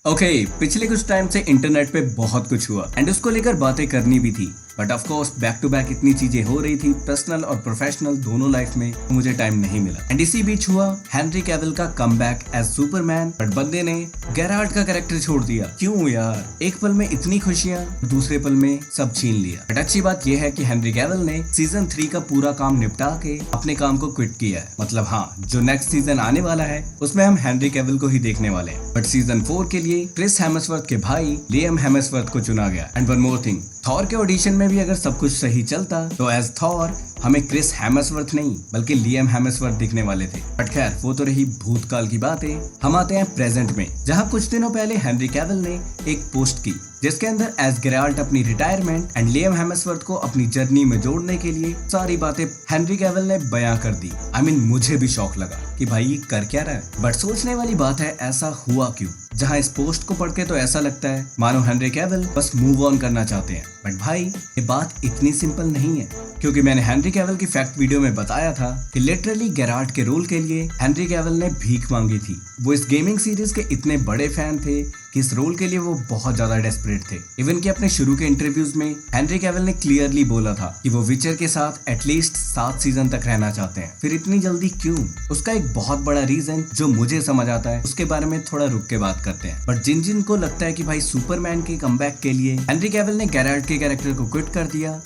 पिछले कुछ टाइम से इंटरनेट पे बहुत कुछ हुआ एंड उसको लेकर बातें करनी भी थी। But of course back to back इतनी चीजें हो रही थी, पर्सनल और प्रोफेशनल दोनों लाइफ में, मुझे टाइम नहीं मिला। एंड इसी बीच हुआ हेनरी कैविल का कमबैक एज सुपरमैन। बट बंदे ने गेराल्ट का कैरेक्टर छोड़ दिया। क्यों यार? एक पल में इतनी खुशियां, दूसरे पल में सब छीन लिया। बट अच्छी बात यह है कि हेनरी कैविल ने सीजन 3 का पूरा काम निपटा के अपने काम को क्विट किया है। मतलब हाँ, जो नेक्स्ट सीजन आने वाला है उसमें हम हेनरी कैविल को ही देखने वाले हैं। बट सीजन 4 के लिए क्रिस हेम्सवर्थ के भाई लियम हेम्सवर्थ को चुना गया। And one more thing, Thor के ऑडिशन में भी अगर सब कुछ सही चलता तो एज थॉर हमें क्रिस हेम्सवर्थ नहीं बल्कि लियम हेम्सवर्थ दिखने वाले थे। बट खैर, वो तो रही भूतकाल की बातें। हम आते हैं प्रेजेंट में, जहां कुछ दिनों पहले हेनरी कैविल ने एक पोस्ट की जिसके अंदर एज गेराल्ट अपनी रिटायरमेंट एंड लियम हेम्सवर्थ को अपनी जर्नी में जोड़ने के लिए सारी बातें हेनरी कैविल ने बयां कर दी। मुझे भी शौक लगा कि भाई ये कर क्या रहा है। बट सोचने वाली बात है, ऐसा हुआ क्यों? जहां इस पोस्ट को पढ़ के तो ऐसा लगता है मानो हेनरी कैविल बस मूव ऑन करना चाहते हैं। बट भाई, ये बात इतनी सिंपल नहीं है, क्योंकि मैंने हेनरी कैविल की फैक्ट वीडियो में बताया था कि लिटरली गेराल्ट के रोल के लिए हेनरी कैविल ने भीख मांगी थी। वो इस गेमिंग सीरीज के इतने बड़े फैन थे कि इस रोल के लिए वो बहुत ज्यादा डेस्परेट थे। इवन कि अपने शुरू के इंटरव्यूज में हेनरी कैविल ने क्लियरली बोला था कि वो विचर के साथ एटलीस्ट 7 सीजन तक रहना चाहते हैं। फिर इतनी जल्दी क्यों? उसका एक बहुत बड़ा रीजन जो मुझे समझ आता है, उसके बारे में थोड़ा रुक के बात करते हैं। बट जिन जिन को लगता है कि भाई सुपरमैन के कमबैक के लिए हेनरी कैविल ने गेराल्ट के कैरेक्टर को क्विट कर दिया,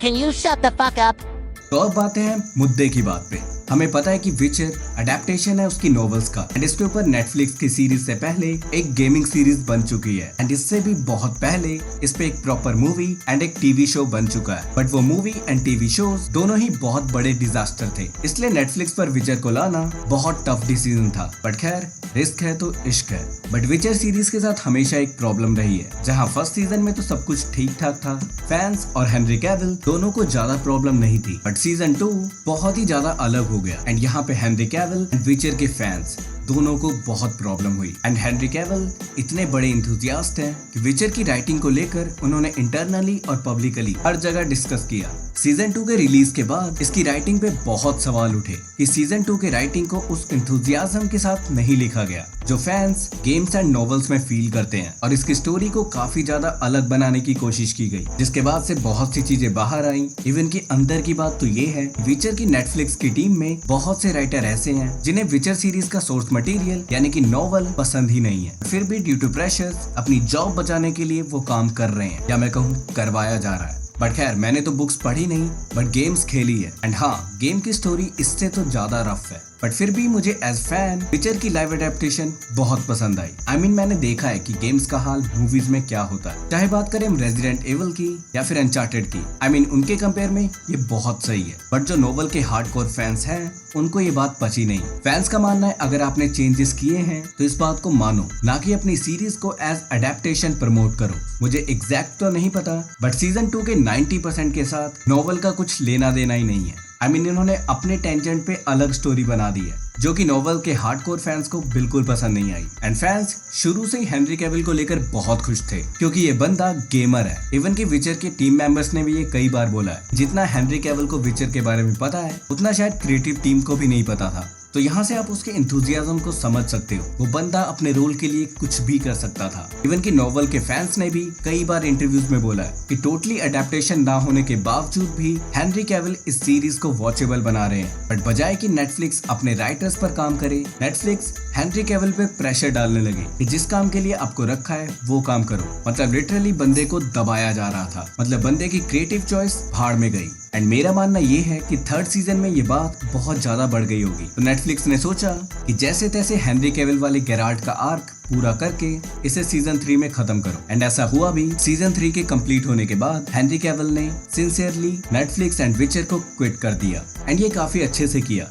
Can you shut the fuck up? तो अब बातें हैं मुद्दे की बात पे। हमें पता है कि विचर अडेप्टेशन है उसकी नॉवेल्स का एंड इसके ऊपर नेटफ्लिक्स की सीरीज से पहले एक गेमिंग सीरीज बन चुकी है एंड इससे भी बहुत पहले इस पे एक प्रॉपर मूवी एंड एक टीवी शो बन चुका है। बट वो मूवी एंड टीवी शोज दोनों ही बहुत बड़े डिजास्टर थे, इसलिए नेटफ्लिक्स पर विचर को लाना बहुत टफ डिसीजन था। बट खैर, रिस्क है तो इश्क है। बट विचर सीरीज के साथ हमेशा एक प्रॉब्लम रही है, जहाँ फर्स्ट सीजन में तो सब कुछ ठीक ठाक था, फैंस और हेनरी कैविल दोनों को ज्यादा प्रॉब्लम नहीं थी। बट सीजन 2 बहुत ही ज्यादा अलग हो गया एंड यहाँ पे हेनरी कैविल एंड विचर के फैंस दोनों को बहुत प्रॉब्लम हुई। एंड हेनरी कैविल इतने बड़े इंथुजियास्ट हैं कि विचर की राइटिंग को लेकर उन्होंने इंटरनली और पब्लिकली हर जगह डिस्कस किया। सीजन 2 के रिलीज के बाद इसकी राइटिंग पे बहुत सवाल उठे कि सीजन 2 के राइटिंग को उस इंथुजियाज्म के साथ नहीं लिखा गया जो फैंस गेम्स एंड नॉवेल्स में फील करते हैं, और इसकी स्टोरी को काफी ज्यादा अलग बनाने की कोशिश की गई, जिसके बाद से बहुत सी चीजें बाहर आई। इवन की अंदर की बात तो ये है, विचर की नेटफ्लिक्स की टीम में बहुत से राइटर ऐसे हैं जिन्हें विचर सीरीज का सोर्स मटेरियल यानी कि नॉवल पसंद ही नहीं है, फिर भी ड्यू टू प्रेशर अपनी जॉब बचाने के लिए वो काम कर रहे हैं, या मैं कहूँ करवाया जा रहा है। बट खैर, मैंने तो बुक्स पढ़ी नहीं बट गेम्स खेली है एंड हाँ, गेम की स्टोरी इससे तो ज्यादा रफ है। बट फिर भी मुझे एज फैन विचर की लाइव अडेप्टेशन बहुत पसंद आई। मैंने देखा है कि गेम्स का हाल मूवीज में क्या होता है, चाहे बात करें रेजिडेंट एविल की या फिर अनचार्टेड की। उनके कंपेयर में ये बहुत सही है। बट जो नोवेल के हार्डकोर फैंस हैं उनको ये बात पची नहीं। फैंस का मानना है अगर आपने चेंजेस किए हैं तो इस बात को मानो, ना कि अपनी सीरीज को एज अडेप्टेशन प्रमोट करो। मुझे एग्जैक्ट तो नहीं पता बट सीजन 2 के 90% के साथ नोवेल का कुछ लेना देना ही नहीं है। इन्होंने अपने टेंजेंट पे अलग स्टोरी बना दी है जो कि नोवेल के हार्डकोर फैंस को बिल्कुल पसंद नहीं आई। एंड फैंस शुरू से ही हेनरी कैविल को लेकर बहुत खुश थे क्योंकि ये बंदा गेमर है। इवन कि विचर के टीम मेंबर्स ने भी ये कई बार बोला है, जितना हेनरी कैविल को विचर के बारे में पता है उतना शायद क्रिएटिव टीम को भी नहीं पता था। तो यहाँ से आप उसके एंथुजियाज्म को समझ सकते हो। वो बंदा अपने रोल के लिए कुछ भी कर सकता था। इवन कि नोवेल के फैंस ने भी कई बार इंटरव्यूज में बोला है कि टोटली अडेप्टेशन ना होने के बावजूद भी हेनरी कैविल इस सीरीज को वॉचेबल बना रहे हैं। बट बजाय कि नेटफ्लिक्स अपने राइटर्स पर काम करे, नेटफ्लिक्स हेनरी कैविल पे प्रेशर डालने लगे कि जिस काम के लिए आपको रखा है वो काम करो। मतलब लिटरली बंदे को दबाया जा रहा था। मतलब बंदे की क्रिएटिव चॉइस भाड़ में गई। एंड मेरा मानना ये है कि 3rd सीजन में ये बात बहुत ज्यादा बढ़ गई होगी। तो नेटफ्लिक्स ने सोचा कि जैसे तैसे हेनरी कैविल वाले गेराल्ट का आर्क पूरा करके इसे सीजन 3 में खत्म करो। एंड ऐसा हुआ भी। सीजन 3 के कंप्लीट होने के बाद हेनरी कैविल ने सिंसियरली नेटफ्लिक्स एंड विचर को क्विट कर दिया एंड ये काफी अच्छे से किया।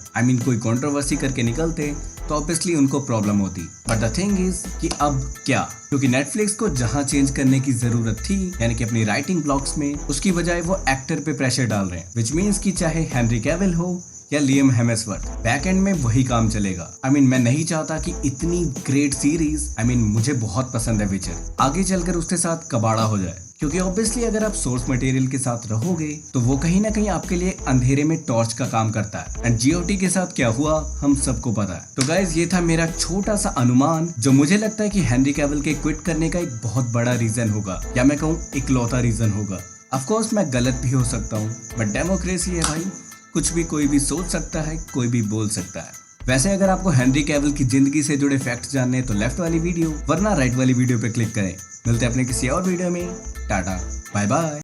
कोई कंट्रोवर्सी करके निकलते तो ऑब्वियसली उनको प्रॉब्लम होती। बट द थिंग इज कि अब क्या, क्योंकि नेटफ्लिक्स को जहां चेंज करने की जरूरत थी यानी कि अपनी राइटिंग ब्लॉक्स में, उसकी बजाय वो एक्टर पे प्रेशर डाल रहे हैं। विच मीन्स कि चाहे हेनरी कैविल हो या लियम हेम्सवर्थ, बैक एंड में वही काम चलेगा। मैं नहीं चाहता कि इतनी ग्रेट सीरीज मुझे बहुत पसंद है विचर, आगे चलकर उसके साथ कबाड़ा हो जाए, क्योंकि ऑब्वियसली अगर आप सोर्स मटेरियल के साथ रहोगे तो वो कहीं ना कहीं आपके लिए अंधेरे में टॉर्च का काम करता है। एंड जीओटी के साथ क्या हुआ हम सबको पता है। तो गाइज ये था मेरा छोटा सा अनुमान, जो मुझे लगता है कि हेनरी कैविल के क्विट करने का एक बहुत बड़ा रीजन होगा, या मैं कहूँ इकलौता रीजन होगा। ऑफ कोर्स मैं गलत भी हो सकता हूँ, बट डेमोक्रेसी है भाई, कुछ भी कोई भी सोच सकता है, कोई भी बोल सकता है। वैसे अगर आपको हेनरी कैविल की जिंदगी से जुड़े फैक्ट्स जानने हैं तो लेफ्ट वाली वीडियो वरना राइट वाली वीडियो पे क्लिक करें। मिलते हैं अपने किसी और वीडियो में। Tata bye bye.